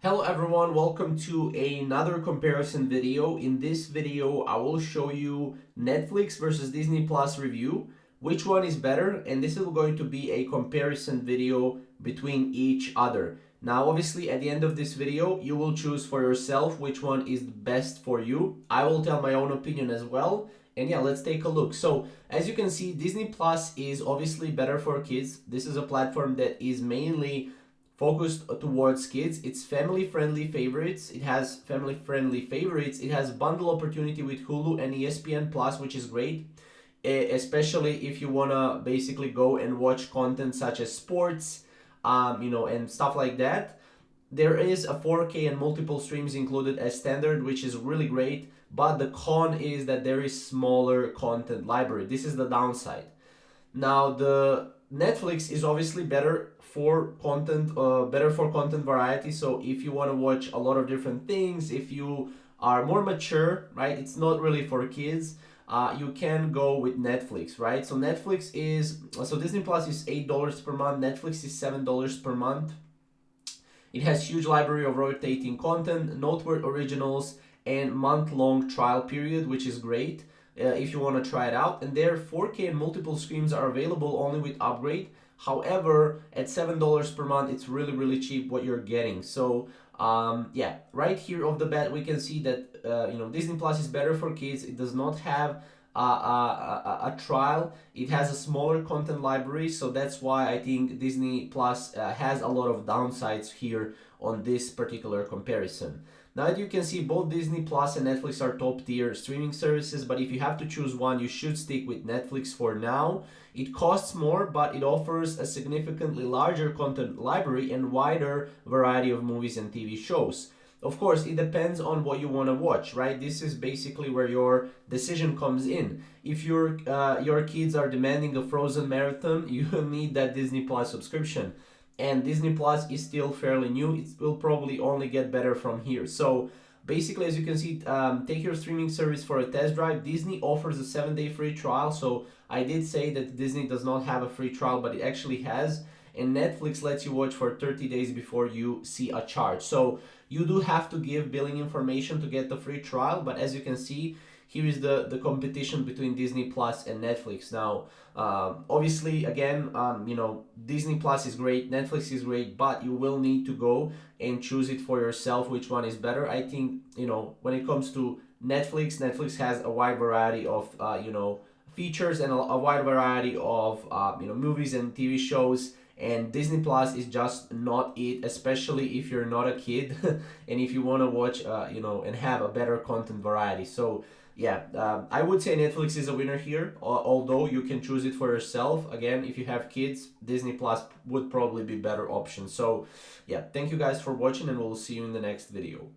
Hello everyone, welcome to another comparison video. In this video, I will show you Netflix versus Disney Plus review, which one is better, and this is going to be a comparison video between each other. Now, obviously, at the end of this video, you will choose for yourself which one is the best for you. I will tell my own opinion as well. And yeah, let's take a look. So, as you can see, Disney Plus is obviously better for kids. This is a platform that is mainly focused towards kids. It's family friendly favorites. It has family friendly favorites. It has bundle opportunity with Hulu and ESPN Plus, which is great, especially if you wanna basically go and watch content such as sports, and stuff like that. There is a 4K and multiple streams included as standard, which is really great. But the con is that there is smaller content library. This is the downside. Now, the Netflix is obviously better for content variety. So if you want to watch a lot of different things, if you are more mature, right, it's not really for kids. You can go with Netflix, right? So Disney Plus is $8 per month. Netflix is $7 per month. It has huge library of rotating content, noteworthy originals, and month-long trial period, which is great if you want to try it out. And their 4K and multiple screens are available only with upgrade. However, at $7 per month, it's really cheap what you're getting. So yeah, right here off the bat, we can see that Disney Plus is better for kids. It does not have a trial. It has a smaller content library, so that's why I think Disney Plus has a lot of downsides here on this particular comparison. Now, as you can see, both Disney Plus and Netflix are top tier streaming services, but if you have to choose one, you should stick with Netflix for now. It costs more, but it offers a significantly larger content library and wider variety of movies and TV shows. Of course, it depends on what you want to watch, right? This is basically where your decision comes in. If your kids are demanding a Frozen marathon, you need that Disney Plus subscription. And Disney Plus is still fairly new. It will probably only get better from here. So basically, as you can see, take your streaming service for a test drive. Disney offers a 7-day free trial. So I did say that Disney does not have a free trial, but it actually has. And Netflix lets you watch for 30 days before you see a charge. So you do have to give billing information to get the free trial, but as you can see, here is the competition between Disney Plus and Netflix. Now, obviously, again, Disney Plus is great, Netflix is great, but you will need to go and choose it for yourself which one is better. I think, when it comes to Netflix has a wide variety of, features and a wide variety of, movies and TV shows, and Disney Plus is just not it, especially if you're not a kid and if you want to watch and have a better content variety. So yeah, I would say Netflix is a winner here, although you can choose it for yourself. Again, if you have kids, Disney Plus would probably be better option. So yeah, thank you guys for watching, and we'll see you in the next video.